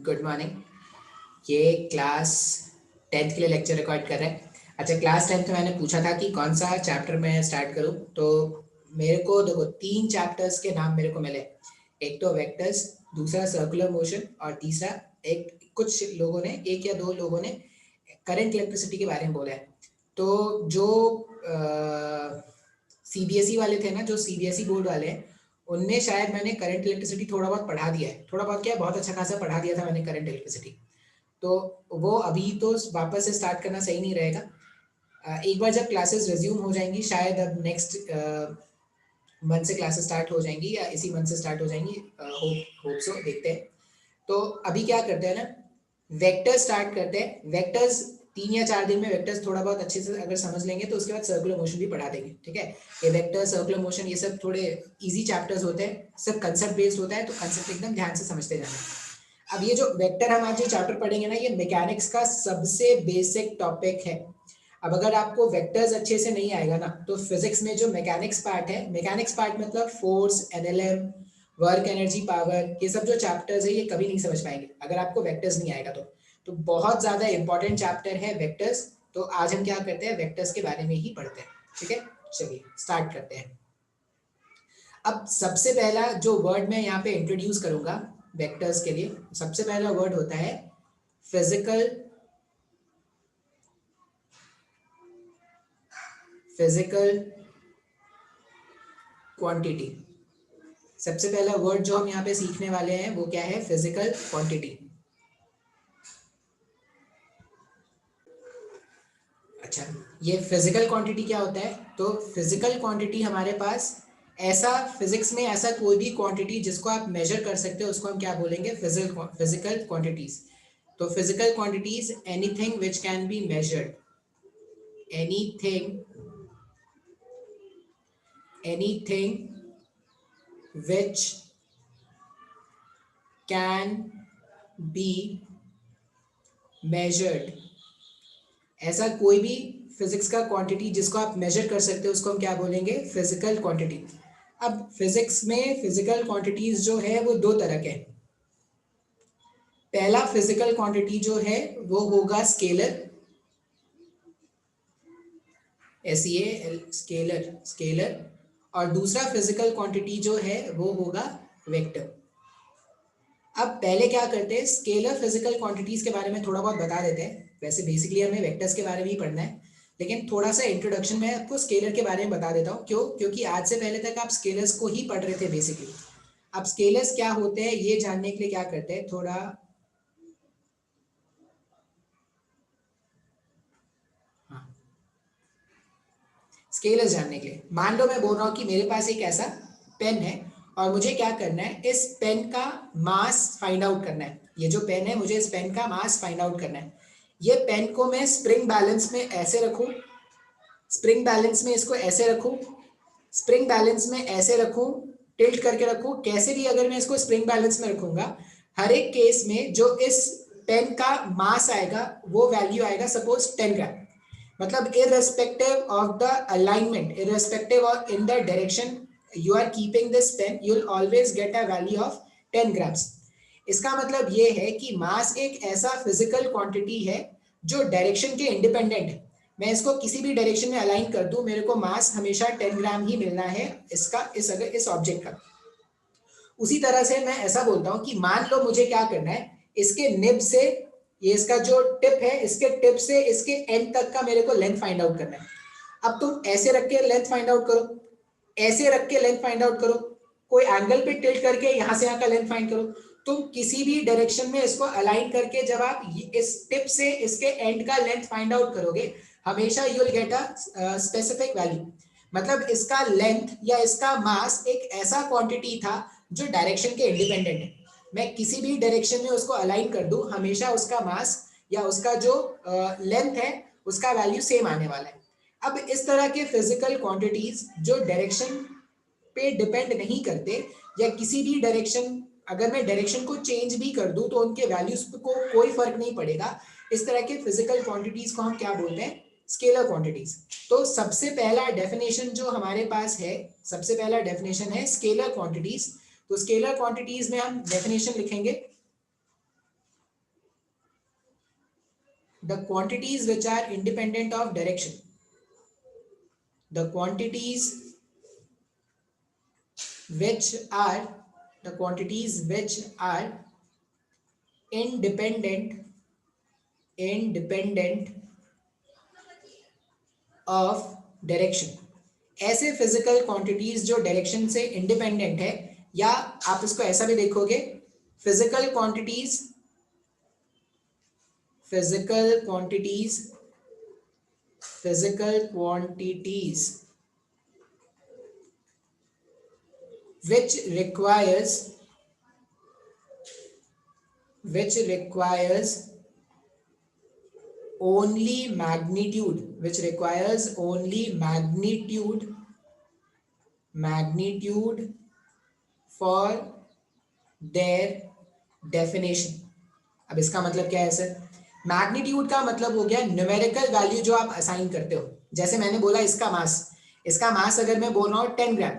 Good morning. ये class 10th के लिए लेक्चर रिकॉर्ड कर रहे हैं। अच्छा, क्लास 10th में मैंने पूछा था कि कौन सा चैप्टर में स्टार्ट करूं, तो मेरे को देखो 3 चैप्टर्स के नाम मेरे को मिले। एक तो वेक्टर्स, दूसरा सर्कुलर मोशन, और तीसरा कुछ लोगों ने, 1 या 2 लोगों ने करंट इलेक्ट्रिसिटी के बारे में बोला है। तो जो CBSE वाले थे ना, जो CBSE बोर्ड वाले हैं, उनमें शायद मैंने करंट इलेक्ट्रिसिटी थोड़ा बहुत पढ़ा दिया है। थोड़ा बहुत क्या, बहुत अच्छा खासा पढ़ा दिया था मैंने करंट इलेक्ट्रिसिटी। तो वो अभी तो वापस से स्टार्ट करना सही नहीं रहेगा। एक बार जब क्लासेस रिज्यूम हो जाएंगी, शायद अब नेक्स्ट मंथ से क्लासेस स्टार्ट हो जाएंगी या इसी मंथ से स्टार्ट हो जाएंगी, होप सो, देखते हैं। तो अभी क्या करते हैं ना, वेक्टर्स स्टार्ट करते हैं। वेक्टर्स 3 या 4 दिन में वेक्टर्स थोड़ा बहुत अच्छे से अगर समझ लेंगे तो उसके बाद सर्कुलर मोशन भी पढ़ा देंगे, ठीक है। ये वेक्टर, सर्कुलर मोशन, ये सब थोड़े इजी चैप्टर्स होते हैं, सब कंसेप्ट बेस्ड होता है, तो कंसेप्ट एकदम ध्यान से समझते जाना। अब ये जो वेक्टर हम आज जो चैप्टर पढ़ेंगे ना, ये मैकेनिक्स का सबसे बेसिक टॉपिक है। अब अगर आपको वेक्टर्स अच्छे से नहीं आएगा ना, तो फिजिक्स में जो मैकेनिक्स पार्ट है, मैकेनिक्स पार्ट मतलब force, NLM, work, energy, power, ये सब जो चैप्टर्स है ये कभी नहीं समझ पाएंगे अगर आपको वेक्टर्स नहीं आएगा। तो बहुत ज्यादा इंपॉर्टेंट चैप्टर है वेक्टर्स। तो आज हम क्या करते हैं, वेक्टर्स के बारे में ही पढ़ते हैं, ठीक है। चलिए स्टार्ट करते हैं। अब सबसे पहला जो वर्ड मैं यहाँ पे इंट्रोड्यूस करूंगा वेक्टर्स के लिए, सबसे पहला वर्ड होता है फिजिकल क्वांटिटी। सबसे पहला वर्ड जो हम यहाँ पे सीखने वाले हैं वो क्या है, फिजिकल क्वांटिटी। अच्छा, ये फिजिकल क्वांटिटी क्या होता है? तो फिजिकल क्वांटिटी हमारे पास ऐसा, फिजिक्स में ऐसा कोई भी क्वांटिटी जिसको आप मेजर कर सकते हो उसको हम क्या बोलेंगे, फिजिकल क्वांटिटीज। तो physical quantities, anything which can be measured, anything which can be measured। ऐसा कोई भी फिजिक्स का क्वांटिटी जिसको आप मेजर कर सकते हो उसको हम क्या बोलेंगे, फिजिकल क्वांटिटी। अब फिजिक्स में फिजिकल क्वांटिटीज जो है वो 2 तरह के हैं। पहला फिजिकल क्वांटिटी जो है वो होगा स्केलर, स्केलर। और दूसरा फिजिकल क्वांटिटी जो है वो होगा वेक्टर। अब पहले क्या करते हैं, स्केलर फिजिकल क्वांटिटीज के बारे में थोड़ा बहुत बता देते हैं। वैसे बेसिकली हमें वेक्टर्स के बारे में ही पढ़ना है, लेकिन थोड़ा सा इंट्रोडक्शन में आपको स्केलर के बारे में बता देता हूँ। क्यों? क्योंकि आज से पहले तक आप स्केलर्स को ही पढ़ रहे थे बेसिकली। अब स्केलर्स क्या होते हैं ये जानने के लिए क्या करते हैं, थोड़ा स्केलर्स जानने के लिए, मान लो मैं बोल रहा हूँ कि मेरे पास एक ऐसा पेन है और मुझे क्या करना है, इस पेन का मास फाइंड आउट करना है। ये जो पेन है, मुझे इस पेन का मास फाइंड आउट करना है। ये पेन को मैं स्प्रिंग बैलेंस में ऐसे रखूं, स्प्रिंग बैलेंस में इसको ऐसे रखूं, स्प्रिंग बैलेंस में ऐसे रखूं, टिल्ट करके रखूं, कैसे भी अगर मैं इसको स्प्रिंग बैलेंस में रखूंगा, हर एक केस में जो इस पेन का मास आएगा वो वैल्यू आएगा सपोज 10 ग्राम। मतलब irrespective of the alignment, irrespective of in the direction you are keeping this pen, you'll always get a value of 10 grams। इसका मतलब ये है कि मास एक ऐसा फिजिकल क्वांटिटी है जो डायरेक्शन के इंडिपेंडेंट है। मैं इसको किसी भी डायरेक्शन में अलाइन कर दूं, मेरे को मास हमेशा 10 ग्राम ही मिलना है इसका, इस ऑब्जेक्ट का। उसी तरह से मैं ऐसा बोलता हूं कि मान लो मुझे क्या करना है, इसके निब से, ये इसका जो टिप है, इसके टिप से इसके एंड तक का मेरे को लेंथ फाइंड आउट करना है। अब तुम ऐसे रख के लेंथ फाइंड आउट करो, ऐसे रख के लेंथ फाइंड आउट करो, कोई एंगल पे टिल्ट करके यहां से यहां का लेंथ फाइंड करो। तुम किसी भी डायरेक्शन में इसको अलाइन करके जब आप इस टिप से इसके एंड का लेंथ फाइंड आउट करोगे, हमेशा you will get a specific value. मतलब इसका लेंथ या इसका मास एक ऐसा क्वांटिटी था जो डायरेक्शन के इंडिपेंडेंट है। मैं किसी भी डायरेक्शन में उसको अलाइन कर दूं, हमेशा उसका मास या उसका जो लेंथ है उसका वैल्यू सेम आने वाला है। अब इस तरह के फिजिकल क्वांटिटीज जो डायरेक्शन पे डिपेंड नहीं करते, या किसी भी डायरेक्शन, अगर मैं डायरेक्शन को चेंज भी कर दूं तो उनके वैल्यूज को कोई फर्क नहीं पड़ेगा, इस तरह के फिजिकल क्वांटिटीज को हम क्या बोलते हैं, स्केलर क्वांटिटीज। तो सबसे पहला डेफिनेशन जो हमारे पास है, सबसे पहला डेफिनेशन है स्केलर क्वांटिटीज। तो स्केलर क्वांटिटीज में हम डेफिनेशन लिखेंगे, the quantities which are independent of direction, the quantities which are the quantities which are independent of direction. ऐसे फिजिकल क्वांटिटीज जो डायरेक्शन से इंडिपेंडेंट है, या आप इसको ऐसा भी देखोगे, physical quantities physical quantities physical quantities which requires only magnitude, which requires only magnitude for their definition। अब इसका मतलब क्या है सर? मैग्नीट्यूड का मतलब हो गया न्यूमेरिकल वैल्यू जो आप असाइन करते हो। जैसे मैंने बोला इसका मास अगर मैं बोल रहा हूँ 10 ग्राम,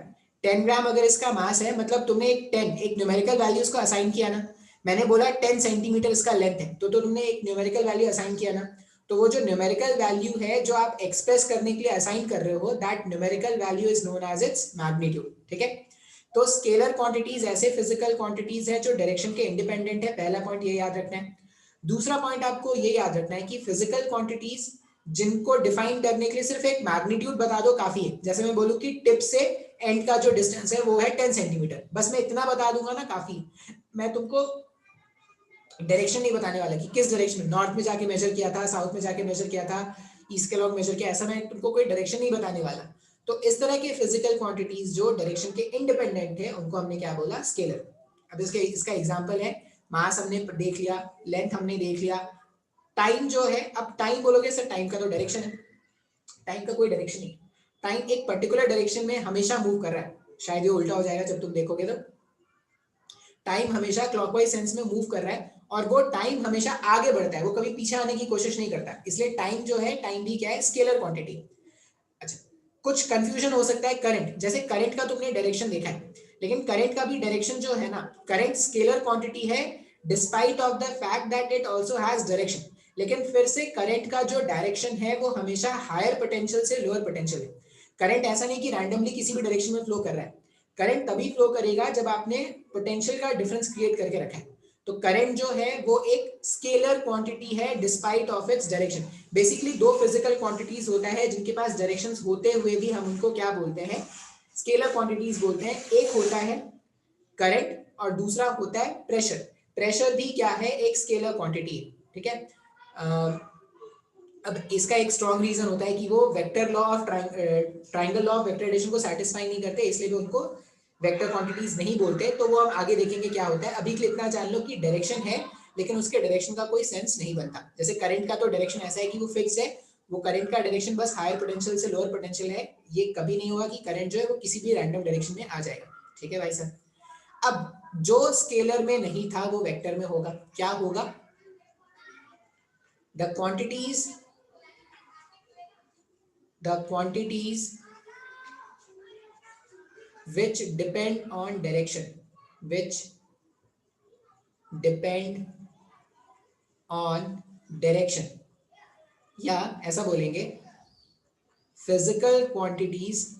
10 ग्राम अगर इसका मास है, मतलब तुमने एक न्यूमेरिकल वैल्यू उसको असाइन किया ना। मैंने बोला 10 सेंटीमीटर इसका लेंथ है, तो तुमने एक न्यूमेरिकल वैल्यू असाइन किया ना। तो वो जो न्यूमेरिकल वैल्यू है जो आप एक्सप्रेस करने के लिए असाइन कर रहे हो, that numerical value is known as its magnitude. ठीक है, तो स्केलर क्वांटिटीज ऐसे फिजिकल क्वांटिटीज है जो डायरेक्शन के इंडिपेंडेंट है। पहला पॉइंट ये याद रखना है। दूसरा पॉइंट आपको ये याद रखना है कि फिजिकल क्वांटिटीज जिनको डिफाइन करने के लिए सिर्फ एक मैग्नीट्यूड बता दो काफी है। जैसे मैं बोलूं कि टिप से एंड का जो डिस्टेंस है वो है 10 सेंटीमीटर, बस मैं इतना बता दूंगा ना काफी। मैं तुमको डायरेक्शन नहीं बताने वाला कि किस डायरेक्शन में, नॉर्थ में जाके मेजर किया था, साउथ में जाके मेजर किया था, ईस्ट के लॉन्ग मेजर किया, ऐसा मैं तुमको कोई डायरेक्शन नहीं बताने वाला। तो इस तरह के फिजिकल क्वांटिटीज जो डायरेक्शन के इंडिपेंडेंट है उनको हमने क्या बोला? स्केलर। अब इसका एग्जांपल है, मास हमने देख लिया, लेंथ हमने देख लिया, टाइम जो है, अब टाइम बोलोगे सर टाइम का तो डायरेक्शन है, टाइम का कोई डायरेक्शन नहीं। टाइम एक पर्टिकुलर डायरेक्शन में हमेशा मूव कर रहा है। शायद ये उल्टा हो जाएगा जब तुम देखोगे, तो टाइम हमेशा क्लॉकवाइज सेंस में मूव कर रहा है और वो टाइम हमेशा आगे बढ़ता है, वो कभी पीछे आने की कोशिश नहीं करता। इसलिए टाइम जो है, टाइम भी क्या है? Scalar quantity. अच्छा, कुछ कंफ्यूजन हो सकता है करंट, जैसे करंट का तुमने डायरेक्शन देखा है, लेकिन करंट का भी डायरेक्शन जो है ना, करंट स्केलर क्वांटिटी है despite of the fact that it also has direction. लेकिन फिर से करंट का जो डायरेक्शन है वो हमेशा हायर पोटेंशियल से लोअर पोटेंशियल है। करंट ऐसा नहीं कि रैंडमली किसी भी डायरेक्शन में फ्लो कर रहा है। करंट तभी फ्लो करेगा जब आपने पोटेंशियल का डिफरेंस क्रिएट करके रखा है। तो करंट जो है वो एक स्केलर क्वांटिटी है despite of its direction. Basically दो फिजिकल क्वांटिटीज होता है जिनके पास डायरेक्शंस होते हुए भी हम उनको क्या बोलते हैं? स्केलर क्वांटिटीज बोलते हैं। एक होता है करंट और दूसरा होता है प्रेशर। प्रेशर भी क्या है? एक स्केलर क्वांटिटी है। ठीक है, अब इसका एक स्ट्रॉन्ग रीजन होता है कि वो vector law of triangle law of vector addition को सेटिस्फाई नहीं करते, इसलिए भी उनको वेक्टर क्वांटिटीज नहीं बोलते। तो वो हम आगे देखेंगे क्या होता है। अभी के लिए इतना जान लो कि डायरेक्शन है, लेकिन उसके डायरेक्शन का कोई सेंस नहीं बनता। जैसे करंट का तो डायरेक्शन ऐसा है कि वो फिक्स है, वो करंट का डायरेक्शन बस हायर पोटेंशियल से लोअर पोटेंशियल है। ये कभी नहीं होगा कि करंट जो है वो किसी भी रैंडम डायरेक्शन में आ जाएगा। ठीक है भाई सर। अब जो स्केलर में नहीं था वो वेक्टर में होगा। क्या होगा? The quantities which depend on direction, which depend on direction, या ऐसा बोलेंगे physical quantities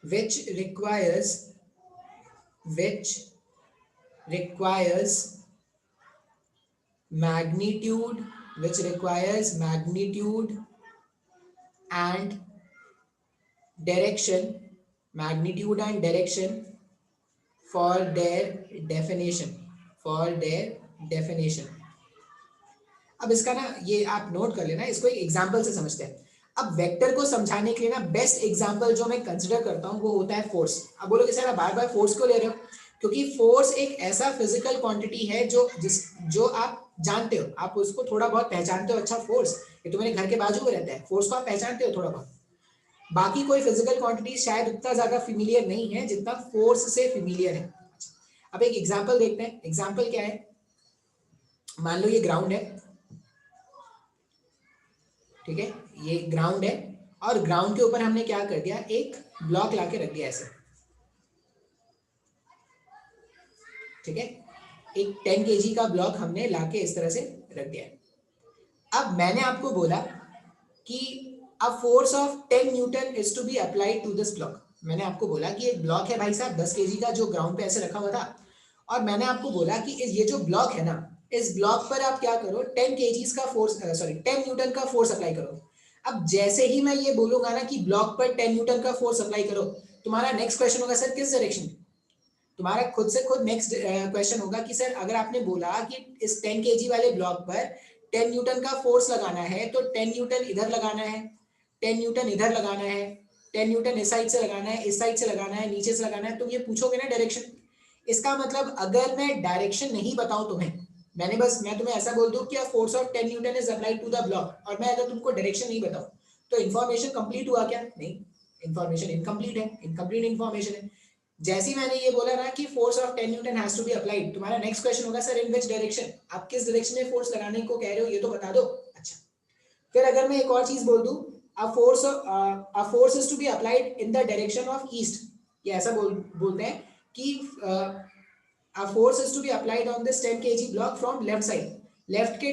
which requires magnitude and direction for their definition अब इसका ना ये आप नोट कर लेना, इसको एक एग्जांपल से समझते हैं। अब वेक्टर को समझाने के लिए ना बेस्ट एग्जांपल जो मैं कंसीडर करता हूँ वो होता है फोर्स। अब बोलोगे सर आप बार बार फोर्स को ले रहे हो, क्योंकि फोर्स एक ऐसा फिजिकल क्वांटिटी है जो आप जानते हो, आप उसको थोड़ा बहुत पहचानते हो। अच्छा, फोर्स ये तो मेरे घर के बाजू में रहता है, फोर्स को आप पहचानते हो थोड़ा बहुत। बाकी कोई फिजिकल क्वांटिटी शायद उतना ज्यादा फिमिलियर नहीं है जितना फोर्स से फिमिलियर है। अब एक एग्जांपल देखते हैं। एग्जांपल क्या है? मान लो ये ग्राउंड है, ठीक है, ये ग्राउंड है और ग्राउंड के ऊपर हमने क्या कर दिया? एक ब्लॉक लाके रख दिया ऐसे। ठीक है, एक 10 kg का ब्लॉक हमने लाके इस तरह से रख दिया है। अब मैंने आपको बोला कि a force of 10 newton is to be applied to this block. मैंने आपको बोला कि एक ब्लॉक है भाई साहब 10 kg का जो ग्राउंड पे ऐसे रखा हुआ था, और मैंने आपको बोला कि ये जो ब्लॉक है ना, इस ब्लॉक पर आप क्या करो, 10 kg का फोर्स, सॉरी 10 न्यूटन का फोर्स अप्लाई करो। अब जैसे ही मैं ये बोलूंगा ना कि ब्लॉक पर 10 न्यूटन का फोर्स अप्लाई करो, तुम्हारा नेक्स्ट क्वेश्चन होगा सर किस डायरेक्शन। तुम्हारा खुद से खुद नेक्स्ट क्वेश्चन होगा कि सर अगर आपने बोला कि इस 10 kg वाले ब्लॉक पर 10 न्यूटन का फोर्स लगाना है, तो 10 न्यूटन इधर लगाना है, 10 न्यूटन इधर लगाना है, 10 न्यूटन इस साइड से लगाना है, इस साइड से लगाना है, नीचे से लगाना है, तो ये पूछोगे ना डायरेक्शन। इसका मतलब अगर मैं डायरेक्शन नहीं बताऊं तुम्हें, मैं तुम्हें ऐसा बोल दूं कि force of 10 newton is applied to the block, और मैं अगर तुमको डायरेक्शन नहीं बताऊं, तो इन्फॉर्मेशन कंप्लीट हुआ क्या? नहीं, इन्फॉर्मेशन इनकम्प्लीट है, इनकम्प्लीट इन्फॉर्मेशन है। जैसे ही मैंने ये बोला ना कि force of 10 newton has to be applied, तुम्हारा नेक्स्ट क्वेश्चन होगा सर इन विच डायरेक्शन, आप किस डायरेक्शन में फोर्स लगाने को कह रहे हो ये तो बता दो। अच्छा, फिर अगर मैं एक और चीज बोल दूं, a force is to be applied in the direction of east, ये ऐसा बोलते हैं कि a force is to be applied on this 10 kg block from left side, left के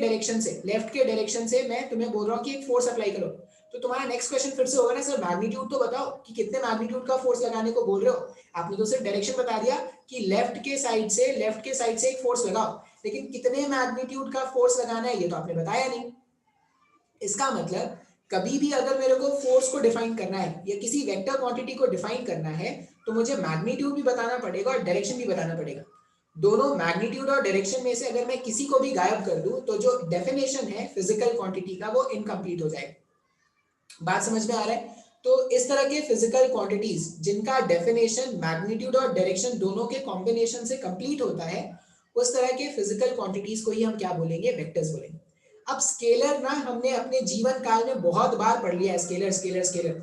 डायरेक्शन से मैं तुम्हें बोल रहा हूँ कि एक फोर्स अप्लाई करो। तो तुम्हारा नेक्स्ट क्वेश्चन फिर से होगा ना सर मैग्नीट्यूड तो बताओ कि कितने मैग्नीट्यूड का फोर्स लगाने को बोल रहे हो। आपने तो सिर्फ डायरेक्शन बता दिया कि लेफ्ट के साइड से एक फोर्स लगाओ, लेकिन कितने मैग्नीट्यूड का फोर्स लगाना है ये तो आपने बताया नहीं। इसका मतलब कभी भी अगर मेरे को फोर्स को डिफाइन करना है या किसी वेक्टर क्वांटिटी को डिफाइन करना है, तो मुझे मैग्नीट्यूड भी बताना पड़ेगा और डायरेक्शन भी बताना पड़ेगा। दोनों मैग्नीट्यूड और डायरेक्शन में से अगर मैं किसी को भी गायब कर दूं, तो जो डेफिनेशन है फिजिकल क्वांटिटी का वो इनकम्प्लीट हो जाएगा। बात समझ में आ रहा है? तो इस तरह के फिजिकल क्वांटिटीज जिनका डेफिनेशन मैग्नीट्यूड और डायरेक्शन दोनों के कॉम्बिनेशन से कंप्लीट होता है, उस तरह के फिजिकल क्वांटिटीज को ही हम क्या बोलेंगे? वेक्टर्स बोलेंगे। अब स्केलर ना हमने अपने जीवन काल में बहुत बार पढ़ लिया है, स्केलर स्केलर स्केलर।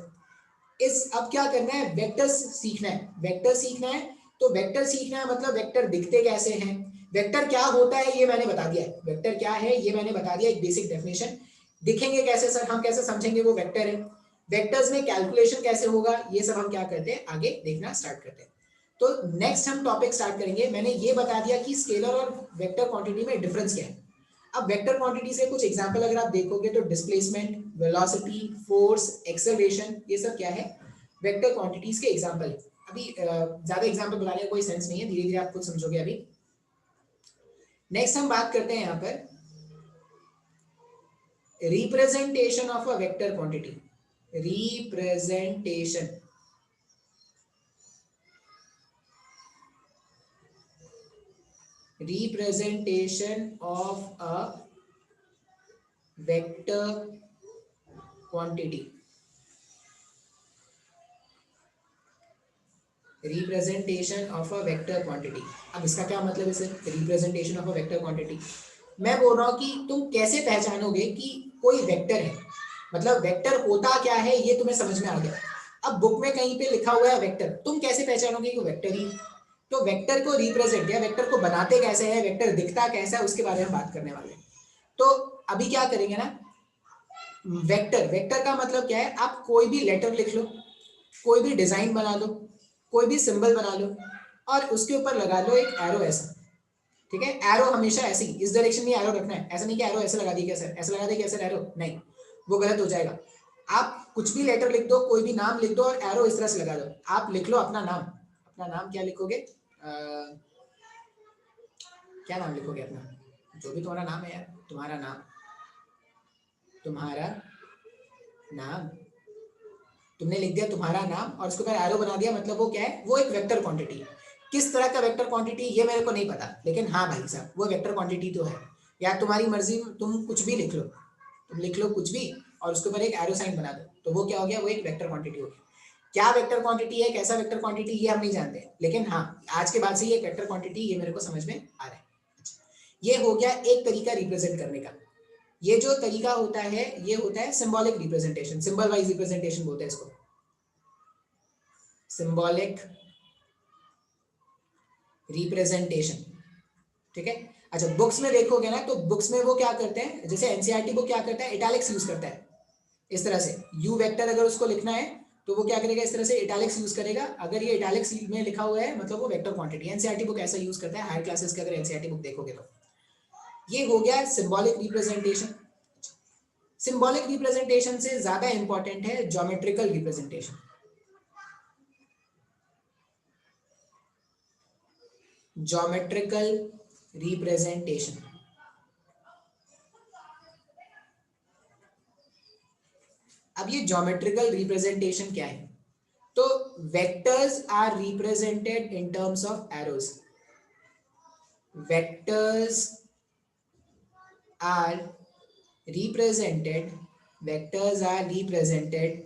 अब क्या करना है? वेक्टर्स सीखना है। वेक्टर सीखना है तो वेक्टर सीखना है मतलब वेक्टर दिखते कैसे हैं, वेक्टर क्या होता है ये मैंने बता दिया है, वेक्टर क्या है ये मैंने बता दिया, एक बेसिक डेफिनेशन। दिखेंगे कैसे सर, हम कैसे समझेंगे वो वेक्टर है, वेक्टर्स में कैलकुलेशन कैसे होगा, ये सब हम क्या करते हैं आगे देखना स्टार्ट करते हैं। तो नेक्स्ट हम टॉपिक स्टार्ट करेंगे। मैंने ये बता दिया कि स्केलर और वेक्टर क्वांटिटी में डिफरेंस क्या है। अब वेक्टर क्वांटिटी से कुछ एग्जांपल अगर आप देखोगे तो डिस्प्लेसमेंट, वेलोसिटी, फोर्स, एक्सेलरेशन, ये सब क्या है? वेक्टर क्वांटिटीज के एग्जांपल है। अभी ज्यादा एग्जांपल बताने का कोई सेंस नहीं है, धीरे धीरे आप खुद समझोगे। अभी नेक्स्ट हम बात करते हैं यहाँ पर representation of a vector quantity. Representation of a vector quantity. Representation of a vector quantity. अब इसका क्या मतलब है sir, representation of a vector quantity? मैं बोल रहा हूँ कि तुम कैसे पहचानोगे कि कोई वेक्टर है, मतलब वेक्टर होता क्या है ये तुम्हें समझ में आ गया। अब बुक में कहीं पे लिखा हुआ है वेक्टर, तुम कैसे पहचानोगे कि वेक्टर ही? तो वेक्टर को रिप्रेजेंट या वेक्टर को बनाते कैसे है, वेक्टर दिखता कैसा है, उसके बारे में बात करने वाले हैं। तो अभी क्या करेंगे ना, वेक्टर का मतलब क्या है? आप कोई भी लेटर लिख लो, कोई भी डिजाइन बना लो, कोई भी सिंबल बना लो और उसके ऊपर लगा लो एक एरो ऐसा। ठीक है, एरो हमेशा ऐसी इस डायरेक्शन में एरो रखना है, ऐसा नहीं कि एरो ऐसे लगा दिया क्या सर, ऐसा लगा दिया क्या सर एरो, नहीं, वो गलत हो जाएगा। आप कुछ भी लेटर लिख दो, कोई भी नाम लिख दो और एरो इस तरह से लगा दो। आप लिख लो अपना नाम, अपना नाम क्या लिखोगे? क्या नाम लिखोगे अपना? जो भी तुम्हारा नाम है यार, तुम्हारा नाम, तुम्हारा नाम तुमने लिख दिया तुम्हारा नाम और उसके ऊपर एरो बना दिया, मतलब वो क्या है? वो एक वेक्टर क्वांटिटी है। किस तरह का वेक्टर क्वांटिटी ये मेरे को नहीं पता, लेकिन हाँ भाई साहब वो वेक्टर क्वांटिटी तो है। या तुम्हारी मर्जी, तुम कुछ भी लिख लो, तुम लिख लो कुछ भी और उसके ऊपर एक एरो साइन बना दो, तो वो क्या हो गया? वो एक वेक्टर क्वांटिटी हो गया। क्या वेक्टर क्वांटिटी है, कैसा वेक्टर क्वांटिटी, ये हम नहीं जानते, लेकिन हाँ आज के बाद से ये वेक्टर क्वांटिटी ये मेरे को समझ में आ रहा है। अच्छा, ये हो गया एक तरीका रिप्रेजेंट करने का। ये जो तरीका होता है ये होता है symbolic representation, symbol wise representation बोलते हैं इसको, सिंबॉलिक रिप्रेजेंटेशन। ठीक है, अच्छा बुक्स में देखोगे ना तो बुक्स में वो क्या करते हैं, जैसे एनसीईआरटी बुक क्या करता है, इटैलिक्स यूज करता है इस तरह से। यू वेक्टर अगर उसको लिखना है तो वो क्या करेगा, इस तरह से इटैलिक्स यूज करेगा। अगर ये इटैलिक्स में लिखा हुआ है मतलब वो वेक्टर क्वांटिटी। एनसीईआरटी बुक ऐसा यूज करता है, हायर क्लासेस के अगर एनसीईआरटी बुक देखोगे तो। ये हो गया सिंबॉलिक रिप्रेजेंटेशन। सिंबॉलिक रिप्रेजेंटेशन से ज्यादा इंपॉर्टेंट है ज्योमेट्रिकल रिप्रेजेंटेशन। Geometrical representation. अब ये ज्योमेट्रिकल रिप्रेजेंटेशन क्या है? तो vectors are represented in terms of arrows. Vectors are represented vectors are represented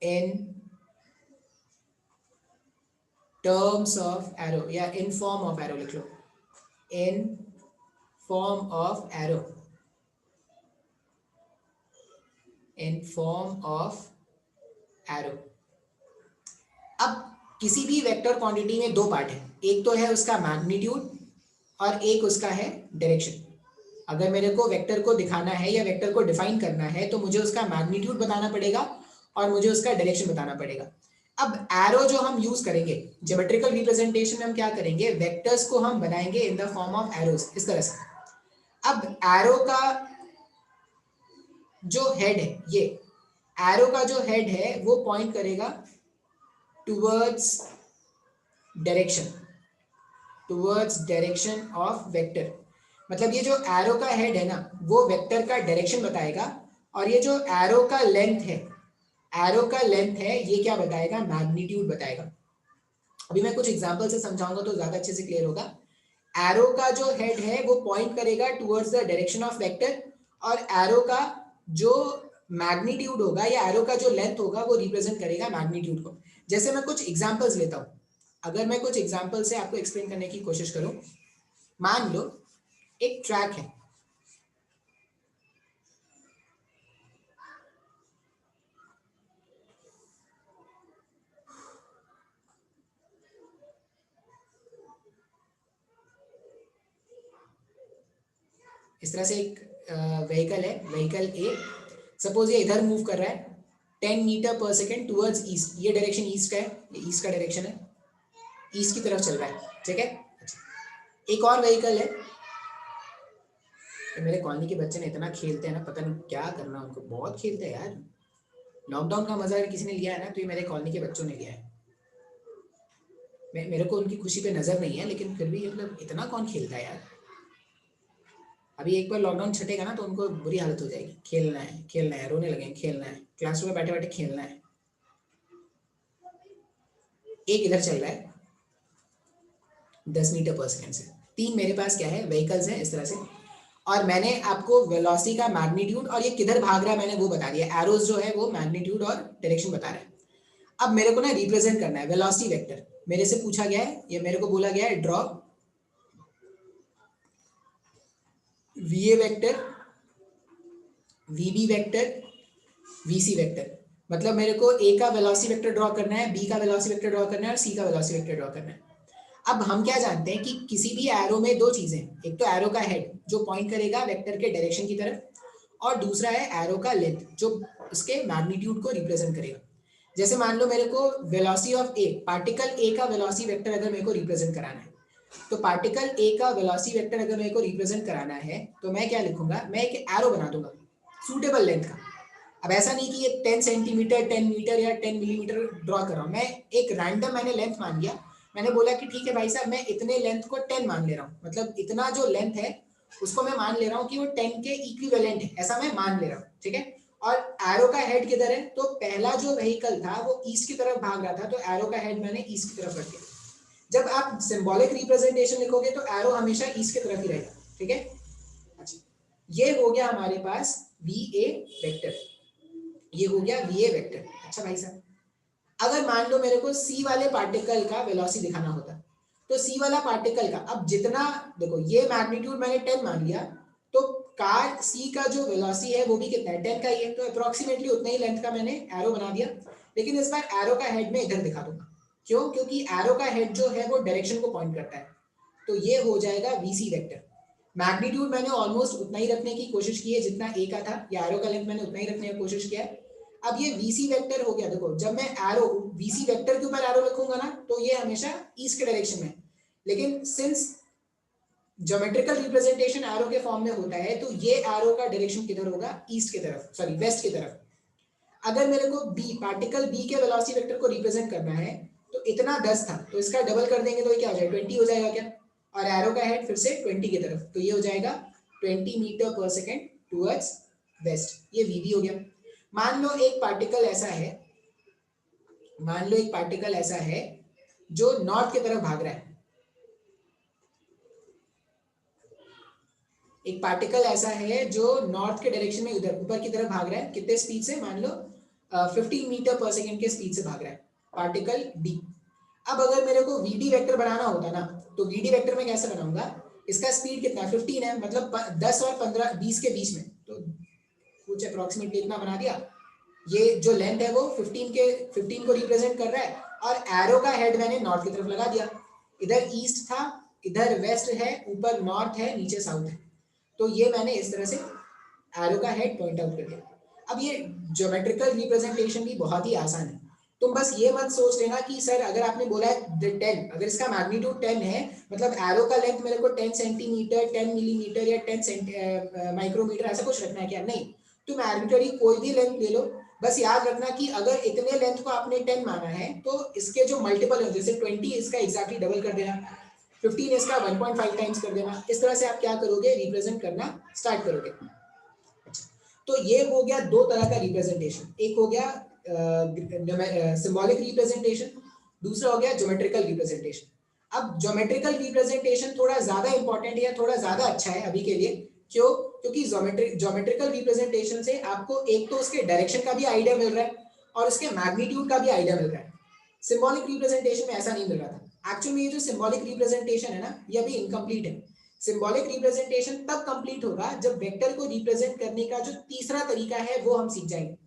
in terms of arrow या in form of arrow लिख लो, in form of arrow, in form of arrow। अब किसी भी vector quantity में दो part है, एक तो है उसका मैग्नीट्यूड और एक उसका है डायरेक्शन। अगर मेरे को वेक्टर को दिखाना है या वेक्टर को डिफाइन करना है तो मुझे उसका मैग्नीट्यूड बताना पड़ेगा और मुझे उसका डायरेक्शन बताना पड़ेगा। अब एरो जो हम यूज करेंगे ज्योमेट्रिकल रिप्रेजेंटेशन में, हम क्या करेंगे, वेक्टर्स को हम बनाएंगे in the form of arrows, इस तरह से। अब एरो का जो हेड है, ये एरो का जो हेड है वो पॉइंट करेगा towards direction, towards direction of vector. मतलब ये जो एरो का हेड है ना वो वेक्टर का डायरेक्शन बताएगा, और ये जो एरो का लेंथ है, एरो का लेंथ है, ये क्या बताएगा, मैग्नीट्यूड बताएगा। अभी मैं कुछ एग्जांपल से समझाऊंगा तो ज्यादा अच्छे से क्लियर होगा। एरो का जो हेड है वो पॉइंट करेगा towards the direction of vector, और एरो का जो मैग्नीट्यूड होगा या एरो का जो लेंथ होगा वो रिप्रेजेंट करेगा मैग्नीट्यूड को। जैसे मैं कुछ एग्जांपल्स लेता हूं, अगर मैं कुछ एग्जांपल से आपको एक्सप्लेन करने की कोशिश करूं, मान लो एक ट्रैक है, इस तरह से एक व्हीकल है, व्हीकल ए, सपोज ये इधर मूव कर रहा है 10 मीटर पर सेकेंड टुवर्ड्स ईस्ट, ये डायरेक्शन ईस्ट का है, ये ईस्ट का डायरेक्शन है, ईस्ट की तरफ चल रहा है, ठीक है। अच्छा, एक और व्हीकल है, मेरे कॉलोनी के बच्चे ने इतना खेलते हैं ना, पता नहीं क्या करना उनको, बहुत खेलते हैं यार। लॉकडाउन का मजा अगर किसी ने लिया है ना तो ये मेरे कॉलोनी के बच्चों ने लिया है। मेरे को उनकी खुशी पे नजर नहीं है, लेकिन फिर भी मतलब इतना कौन खेलता है यार। अभी एक बार लॉकडाउन छटेगा ना तो उनको बुरी हालत हो जाएगी, खेलना है, रोने लगेंगे, खेलना है, क्लासरूम में बैठे बैठे खेलना है। एक इधर चल रहा है 10 मीटर पर सेकेंड से, 3 मेरे पास क्या है, व्हीकल्स हैं इस तरह से, और मैंने आपको वेलोसिटी का मैग्नीट्यूड और ये किधर भाग रहा है मैंने वो बता दिया। एरोज जो है वो मैग्नीट्यूड और डायरेक्शन बता रहा है। अब मेरे को ना रिप्रेजेंट करना है वेलोसिटी वेक्टर, मेरे से पूछा गया है, ये मेरे को बोला गया है ड्रॉ वीए वेक्टर, वीबी वेक्टर, वीसी वेक्टर। मतलब मेरे को ए का वेलोसिटी वेक्टर ड्रॉ करना है, बी का वेलोसिटी वेक्टर ड्रॉ करना है और सी का वेलोसिटी वेक्टर ड्रॉ करना है। अब हम क्या जानते हैं कि किसी भी एरो में दो चीजें, एक तो एरो का हेड जो पॉइंट करेगा वेक्टर के डायरेक्शन की तरफ, और दूसरा है एरो का लेंथ जो उसके मैग्नीट्यूड को रिप्रेजेंट करेगा। जैसे मान लो मेरे को velocity of A, particle A का वेलोसिटी वेक्टर अगर मेरे को रिप्रेजेंट कराना है, तो पार्टिकल ए का वेलोसिटी वेक्टर अगर मेरे को रिप्रेजेंट कराना है तो मैं क्या लिखूंगा, मैं एक एरो बना दूंगा सूटेबल लेंथ का। अब ऐसा नहीं कि ये 10 सेंटीमीटर 10 मीटर या 10 मिलीमीटर ड्रॉ कर रहा हूँ, मैं एक रैंडम मैंने लेंथ मान लिया, मैंने बोला कि ठीक है भाई साहब मैं इतने लेंथ को 10 मान ले रहा हूँ, मतलब इतना जो लेंथ है उसको मैं मान ले रहा हूँ कि वो 10 के इक्विवेलेंट है, ऐसा मैं मान ले रहा हूँ, ठीक है। और एरो का हेड किधर है, तो पहला जो व्हीकल था वो ईस्ट की तरफ भाग रहा था, तो एरो का हेड मैंने ईस्ट की तरफ रख दिया। जब आप सिंबॉलिक रिप्रेजेंटेशन लिखोगे तो एरो हमेशा ईस्ट की तरफ ही रहेगा, ठीक है। अच्छा, ये हो गया हमारे पास वी ए वेक्टर, ये हो गया वी ए वेक्टर। अच्छा भाई साहब, अगर मान लो मेरे को सी वाले पार्टिकल का वेलोसिटी दिखाना होता, तो सी वाला पार्टिकल का, अब जितना देखो ये मैग्नीट्यूड मैंने 10 मान लिया, तो कार सी का जो वेलोसिटी है वो भी कितना है, 10 का ही है, तो अप्रोक्सीमेटली उतना ही लेंथ का मैंने एरो बना दिया। लेकिन इस बार एरो का हेड में इधर दिखा दूंगा, क्यों, क्योंकि एरो का हेड जो है वो डायरेक्शन को पॉइंट करता है, तो ये हो जाएगा वीसी वेक्टर। मैग्नीट्यूड मैंने ऑलमोस्ट उतना ही रखने की कोशिश की है जितना ए का था, या एरो का लेंथ मैंने उतना ही रखने की कोशिश किया है। अब ये वीसी वेक्टर हो गया, देखो जब मैं एरो वीसी वेक्टर के ऊपर एरो रखूंगा ना तो ये हमेशा ईस्ट के डायरेक्शन में, लेकिन सिंस ज्योमेट्रिकल रिप्रेजेंटेशन एरो के फॉर्म में होता है तो ये एरो का डायरेक्शन किधर होगा, ईस्ट की तरफ, सॉरी वेस्ट की तरफ। अगर मेरे को बी पार्टिकल बी के वेलोसिटी वेक्टर को रिप्रेजेंट करना है तो इतना 10 था तो इसका डबल कर देंगे तो ये क्या हो जाएगा 20 हो जाएगा क्या, और एरो का हेड फिर से 20 की तरफ, तो ये हो जाएगा 20 मीटर पर सेकेंड टूवर्ड्स वेस्ट, ये वीवी हो गया। मान लो एक पार्टिकल ऐसा है, मान लो एक पार्टिकल ऐसा है जो नॉर्थ की तरफ भाग रहा है, एक पार्टिकल ऐसा है जो नॉर्थ के डायरेक्शन में उधर ऊपर की तरफ भाग रहा है, कितने स्पीड से, मान लो 15 मीटर पर सेकेंड के स्पीड से भाग रहा है पार्टिकल डी। अब अगर मेरे को वीडी वेक्टर बनाना होता ना तो वीडी वेक्टर में कैसे बनाऊंगा, इसका स्पीड कितना है 15 है, मतलब 10 और 15 20 के बीच में, तो कुछ अप्रोक्सीमेटली इतना बना दिया। ये जो लेंथ है वो 15 को रिप्रेजेंट कर रहा है, और एरो का हेड मैंने नॉर्थ की तरफ लगा दिया, इधर ईस्ट था, इधर वेस्ट है, ऊपर नॉर्थ है, नीचे साउथ है, तो ये मैंने इस तरह से एरो का हेड पॉइंट आउट कर दिया। अब ये ज्योमेट्रिकल रिप्रेजेंटेशन भी बहुत ही आसान है, तुम बस ये मत सोच लेना कि सर अगर आपने बोला है 10, अगर इसका मैग्नीट्यूड 10 है मतलब एरो का लेंथ मेरे को 10 सेंटीमीटर 10 मिलीमीटर या 10 माइक्रोमीटर ऐसा कुछ रखना है क्या, नहीं, तुम आर्बिट्ररी कोई भी लेंथ ले लो, बस याद रखना कि अगर इतने लेंथ को आपने 10 माना है तो इसके जो मल्टीपल है, जैसे 20 इसका एग्जैक्टली डबल कर देना, 15 इसका 1.5 टाइम्स कर देना, इस तरह से आप क्या करोगे, रिप्रेजेंट करना स्टार्ट करोगे। तो ये हो गया दो तरह का रिप्रेजेंटेशन, एक हो गया सिंबॉलिक रिप्रेजेंटेशन, दूसरा हो गया ज्योमेट्रिकल रिप्रेजेंटेशन। अब ज्योमेट्रिकल रिप्रेजेंटेशन थोड़ा ज्यादा इंपॉर्टेंट है, थोड़ा ज्यादा अच्छा है अभी के लिए, क्यों, क्योंकि ज्योमेट्रिकल रिप्रेजेंटेशन से आपको एक तो उसके डायरेक्शन का भी आइडिया मिल रहा है और उसके मैग्नीट्यूड का भी आइडिया मिल रहा है। सिंबॉलिक रिप्रेजेंटेशन में ऐसा नहीं मिल रहा था। एक्चुअली में ये जो सिंबॉलिक रिप्रेजेंटेशन है ना, ये अभी इनकम्प्लीट है। सिंबॉलिक रिप्रेजेंटेशन तब कंप्लीट होगा जब वेक्टर को रिप्रेजेंट करने का जो तीसरा तरीका है वो हम सीख जाएंगे।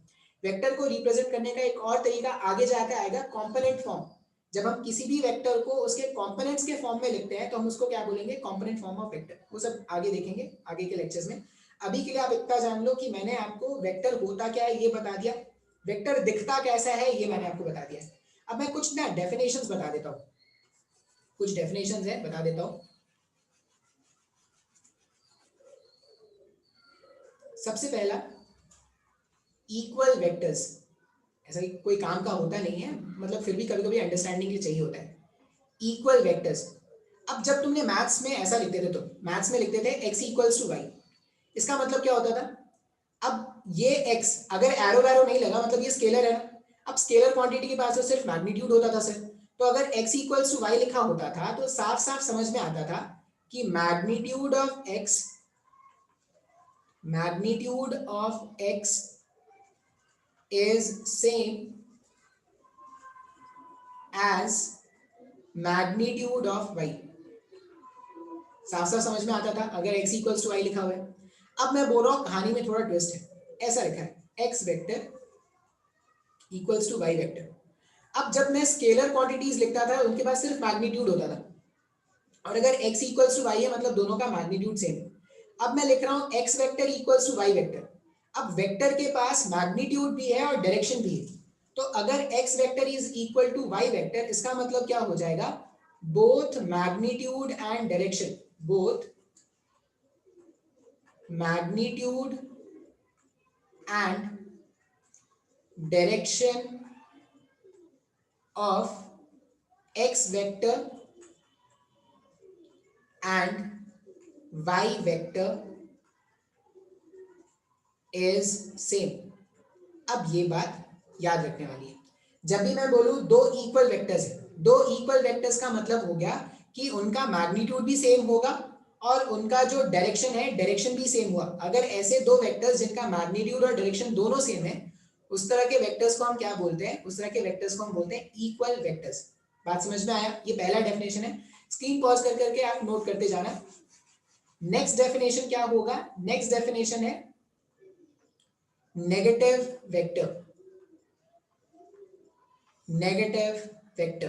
वेक्टर को रिप्रेजेंट करने का एक और तरीका आगे जाकर आएगा, कंपोनेंट फॉर्म। जब हम किसी भी वेक्टर को उसके कंपोनेंट्स के फॉर्म में लिखते हैं तो हम उसको क्या बोलेंगे, कंपोनेंट फॉर्म ऑफ वेक्टर। वो सब आगे देखेंगे आगे के लेक्चर्स में। अभी के लिए आप इतना जान लो कि मैंने आपको वेक्टर होता क्या है ये बता दिया, वेक्टर दिखता कैसा है ये मैंने आपको बता दिया। अब मैं कुछ ना डेफिनेशंस बता देता हूँ, कुछ डेफिनेशंस है बता देता हूँ। सबसे पहला, इक्वल वेक्टर्स, ऐसा कोई काम का होता नहीं है, मतलब फिर भी कभी कभी अंडरस्टैंडिंग के लिए चाहिए होता है। इक्वल वेक्टर्स, अब जब तुमने मैथ्स में ऐसा लिखते थे, तो मैथ्स में लिखते थे x इक्वल्स टू वाई, इसका मतलब क्या होता था, अब ये x अगर एरो वैरो नहीं लगा मतलब ये स्केलर है ना, अब स्केलर क्वांटिटी के पास तो सिर्फ मैग्नीट्यूड होता था सर, तो अगर x इक्वल्स टू वाई लिखा होता था तो साफ साफ समझ में आता था कि magnitude of x, magnitude of x is same as magnitude of y। साफ साफ समझ में आता था अगर x इक्वल्स टू वाई लिखा हुआ है। अब मैं बोल रहा हूं कहानी में थोड़ा ट्विस्ट है, ऐसा लिखा है x vector equals to y vector. अब जब मैं स्केलर क्वांटिटीज लिखता था उनके पास सिर्फ मैग्नीट्यूड होता था, और अगर x इक्वल्स टू वाई है मतलब दोनों का मैग्नीट्यूड सेम है। अब मैं लिख रहा हूं x vector equals to y vector, अब वेक्टर के पास मैग्नीट्यूड भी है और डायरेक्शन भी है, तो अगर x vector is equal to y vector इसका मतलब क्या हो जाएगा, both magnitude and direction, both magnitude and direction of x vector and y vector is same. अब ये बात याद रखने वाली है, जब भी मैं बोलूं दो इक्वल वेक्टर्स है, दो इक्वल वेक्टर्स का मतलब हो गया कि उनका मैग्नीट्यूड भी सेम होगा और उनका जो डायरेक्शन है डायरेक्शन भी सेम हुआ। अगर ऐसे दो वेक्टर्स जिनका मैग्नीट्यूड और डायरेक्शन दोनों सेम है उस तरह के वेक्टर्स को हम क्या बोलते हैं, उस तरह के वेक्टर्स को हम बोलते हैं इक्वल वेक्टर्स। बात समझ में आया, ये पहला डेफिनेशन है, स्क्रीन पॉज कर करके आप नोट करते जाना। नेक्स्ट डेफिनेशन क्या होगा, नेक्स्ट डेफिनेशन है नेगेटिव वेक्टर, नेगेटिव वेक्टर।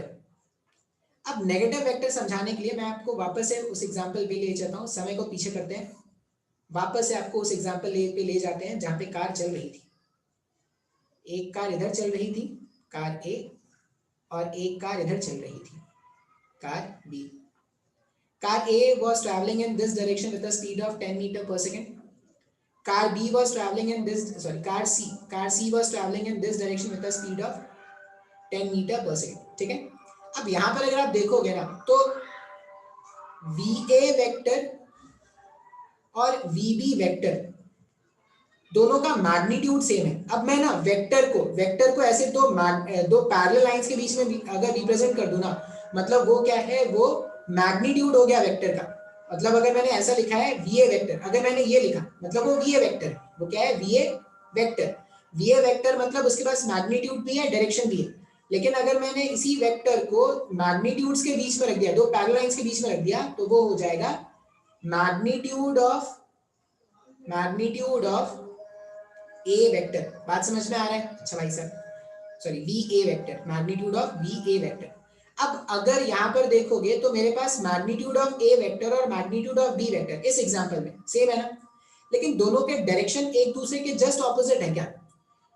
अब नेगेटिव वेक्टर समझाने के लिए मैं आपको वापस से उस एग्जांपल पे ले जाता हूँ, समय को पीछे करते हैं, वापस से आपको उस एग्जांपल पे ले जाते हैं जहां पे कार चल रही थी। एक कार इधर चल रही थी, कार ए, और एक कार इधर चल रही थी, car B. Car A was traveling in this direction with a speed of 10 meter per second. Car B was traveling in this, sorry, car C was traveling in this direction with a speed of 10 meter per second. ठीक है, अब यहां पर अगर आप देखोगे ना तो VA वेक्टर और VB वेक्टर दोनों का मैग्नीट्यूड सेम है। अब मैं ना वेक्टर को ऐसे दो पैरेलल लाइंस के बीच में अगर रिप्रेजेंट कर दूं ना, मतलब वो क्या है, वो मैग्नीट्यूड हो गया वेक्टर का। मतलब अगर मैंने ऐसा लिखा है VA वेक्टर, अगर मैंने ये लिखा मतलब वो VA वेक्टर है। वो क्या है, VA वेक्टर। VA वेक्टर मतलब उसके पास मैग्नीट्यूड भी है, डायरेक्शन भी है। लेकिन अगर मैंने इसी वेक्टर को मैग्नीट्यूड्स के बीच में रख दिया, दो पैरेलल लाइंस के बीच में रख दिया, तो वो हो जाएगा मैग्नीट्यूड ऑफ A वेक्टर। बात समझ में आ रहा है? अच्छा भाई साहब, sorry, VA vector, magnitude of VA vector. अब अगर यहां पर देखोगे तो मेरे पास मैग्नीट्यूड ऑफ A वेक्टर और मैग्नीट्यूड ऑफ B वेक्टर इस एग्जांपल में सेम है ना, लेकिन दोनों के डायरेक्शन एक दूसरे के जस्ट ऑपोजिट है क्या?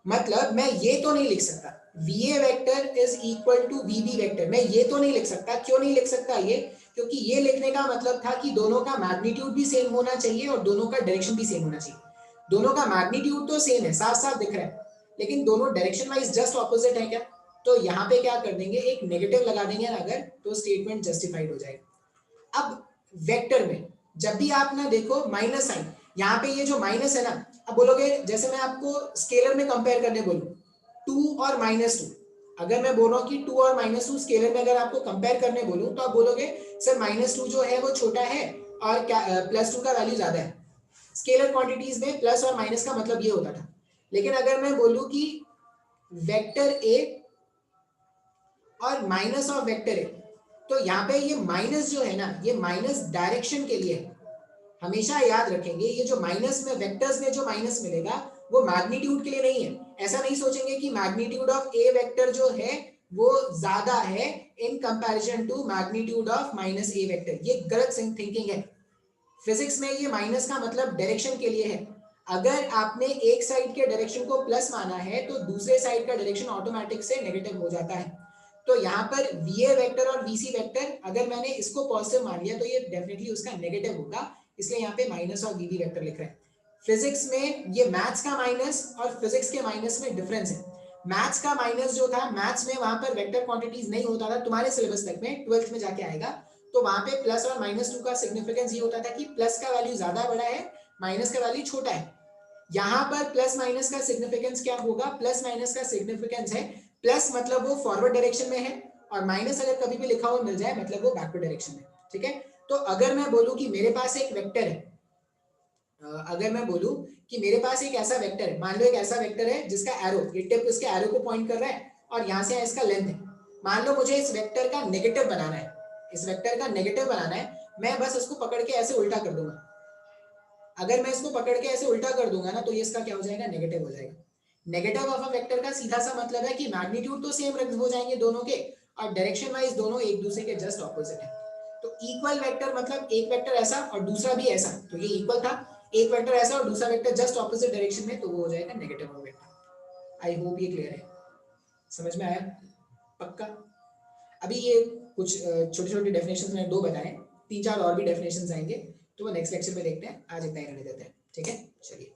मतलब मैं ये तो नहीं लिख सकता VA vector is equal to VB vector, मैं ये तो नहीं लिख सकता। क्यों नहीं लिख सकता ये? क्योंकि ये लिखने का मतलब था कि दोनों का मैग्नीट्यूड भी सेम होना चाहिए और दोनों का डायरेक्शन भी सेम होना चाहिए। दोनों का मैग्नीट्यूड तो सेम है, साफ साफ दिख रहा है, लेकिन दोनों डायरेक्शन वाइज जस्ट ऑपोजिट है क्या? तो यहाँ पे क्या कर देंगे, एक नेगेटिव लगा देंगे ना अगर, तो स्टेटमेंट जस्टिफाइड हो जाएगा। अब वेक्टर में जब भी आप ना देखो माइनस साइन, यहाँ पे ये जो माइनस है ना, अब बोलोगे जैसे मैं आपको स्केलर में कंपेयर करने बोलूं 2 और -2, अगर मैं बोल रहा हूँ कि 2 और -2 स्केलर में अगर आपको कंपेयर करने बोलूं तो आप बोलोगे सर -2 जो है वो छोटा है और +2 का वैल्यू ज्यादा है। स्केलर क्वांटिटीज में प्लस और माइनस का मतलब ये होता था। लेकिन अगर मैं बोलूं कि वेक्टर ए और माइनस ऑफ वेक्टर ए, तो यहाँ पे ये माइनस जो है ना, ये माइनस डायरेक्शन के लिए है। हमेशा याद रखेंगे ये जो माइनस में वेक्टर्स में जो माइनस मिलेगा वो मैग्नीट्यूड के लिए नहीं है। ऐसा नहीं सोचेंगे कि मैग्नीट्यूड ऑफ ए वेक्टर जो है वो ज्यादा है in comparison to magnitude of minus A vector, ये गलत थिंकिंग है। फिजिक्स में ये माइनस का मतलब डायरेक्शन के लिए है। अगर आपने एक साइड के डायरेक्शन को प्लस माना है तो दूसरे साइड का डायरेक्शन ऑटोमेटिक से नेगेटिव हो जाता है। तो यहाँ पर VA वेक्टर और VC वेक्टर अगर मैंने इसको पॉजिटिव मान लिया तो ये डेफिनेटली उसका नेगेटिव होगा, इसलिए यहाँ पे माइनस और VB वेक्टर लिख रहे हैं। फिजिक्स में ये मैथ्स का माइनस और फिजिक्स के माइनस में डिफरेंस है। मैथ्स का माइनस जो था, मैथ्स में वहां पर वेक्टर क्वांटिटीज नहीं होता था, तुम्हारे सिलेबस तक में 12th में जाके आएगा, तो वहां पे प्लस और -2 का सिग्निफिकेंस ये होता था कि प्लस का वैल्यू ज्यादा बड़ा है, माइनस का वैल्यू छोटा है। यहाँ पर प्लस माइनस का सिग्निफिकेंस क्या होगा? प्लस माइनस का सिग्निफिकेंस है प्लस मतलब वो फॉरवर्ड डायरेक्शन में है, और माइनस अगर कभी भी लिखा हुआ मिल जाए मतलब वो बैकवर्ड डायरेक्शन में। ठीक है, तो अगर मैं बोलूं कि मेरे पास एक वेक्टर है, अगर मैं बोलूं कि मेरे पास एक ऐसा वेक्टर है, मान लो एक ऐसा वेक्टर है जिसका एरो, ये टिप इसके एरो को पॉइंट कर रहा है और यहाँ से इसका लेंथ है। मान लो मुझे इस वेक्टर का नेगेटिव बनाना है, इस वेक्टर का नेगेटिव बनाना है, मैं बस इसको पकड़ के ऐसे उल्टा कर दूंगा। अगर मैं इसको पकड़ के ऐसे उल्टा कर दूंगा ना तो ये इसका क्या हो जाएगा, नेगेटिव हो जाएगा। नेगेटिव ऑफ अ वेक्टर का सीधा सा मतलब है कि मैग्नीट्यूड तो सेम हो जाएंगे दोनों के, और डायरेक्शन वाइज दोनों एक दूसरे के जस्ट ऑपोजिट है। तो इक्वल वेक्टर मतलब एक वेक्टर ऐसा और दूसरा भी ऐसा, तो ये इक्वल था। एक वेक्टर ऐसा और दूसरा वेक्टर जस्ट ऑपोजिट डायरेक्शन में, तो वो हो जाएगा negative of vector. I hope ये क्लियर है, समझ में आया पक्का? अभी ये कुछ छोटे छोटे डेफिनेशन मैंने 2 बताए, 3-4 और भी डेफिनेशन आएंगे, तो वो नेक्स्ट लेक्चर में देखते हैं। आज इतना ही रहने देते हैं, ठीक है, चलिए।